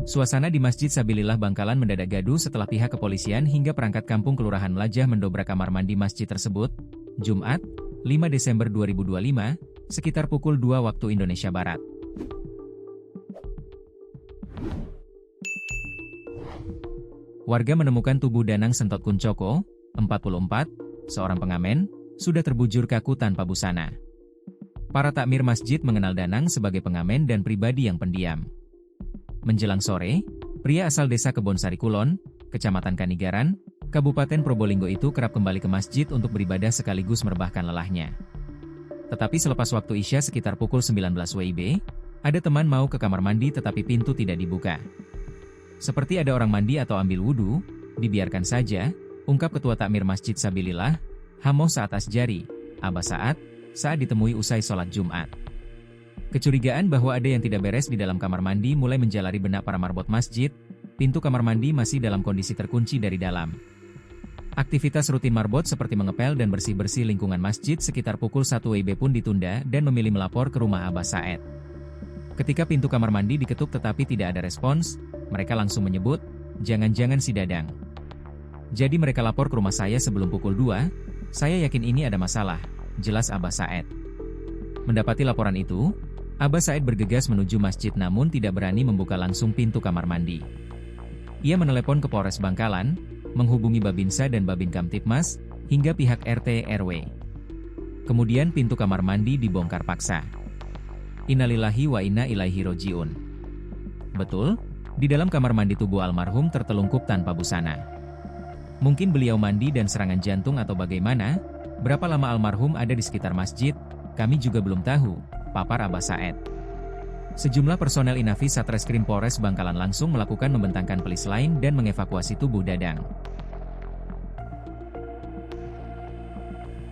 Suasana di Masjid Sabilillah Bangkalan mendadak gaduh setelah pihak kepolisian hingga perangkat kampung Kelurahan Lajah mendobrak kamar mandi masjid tersebut, Jumat, 5 Desember 2025, sekitar pukul 2 waktu Indonesia Barat. Warga menemukan tubuh Danang Sentot Kuncoko, 44, seorang pengamen, sudah terbujur kaku tanpa busana. Para takmir masjid mengenal Danang sebagai pengamen dan pribadi yang pendiam. Menjelang sore, pria asal desa Kebonsari Kulon, Kecamatan Kanigaran, Kabupaten Probolinggo itu kerap kembali ke masjid untuk beribadah sekaligus merebahkan lelahnya. Tetapi selepas waktu Isya sekitar pukul 19 WIB, ada teman mau ke kamar mandi tetapi pintu tidak dibuka. Seperti ada orang mandi atau ambil wudhu, dibiarkan saja, ungkap Ketua Takmir Masjid Sabilillah, Hamo Saat Asjari, Abah saat ditemui usai sholat Jumat. Kecurigaan bahwa ada yang tidak beres di dalam kamar mandi mulai menjalari benak para marbot masjid, pintu kamar mandi masih dalam kondisi terkunci dari dalam. Aktivitas rutin marbot seperti mengepel dan bersih-bersih lingkungan masjid sekitar pukul 1 WIB pun ditunda dan memilih melapor ke rumah Abah Saed. Ketika pintu kamar mandi diketuk tetapi tidak ada respons, mereka langsung menyebut, jangan-jangan si Dadang. Jadi mereka lapor ke rumah saya sebelum pukul 2, saya yakin ini ada masalah, jelas Abah Saed. Mendapati laporan itu, Abah Saed bergegas menuju masjid namun tidak berani membuka langsung pintu kamar mandi. Ia menelepon ke Polres Bangkalan, menghubungi Babinsa dan Babin Kamtipmas, hingga pihak RT RW. Kemudian pintu kamar mandi dibongkar paksa. Innalillahi wa inna ilaihi roji'un. Betul, di dalam kamar mandi tubuh almarhum tertelungkup tanpa busana. Mungkin beliau mandi dan serangan jantung atau bagaimana, berapa lama almarhum ada di sekitar masjid, kami juga belum tahu, papar Abah Saed. Sejumlah personel Inafis Satreskrim Polres Bangkalan langsung melakukan membentangkan pelis lain dan mengevakuasi tubuh Dadang.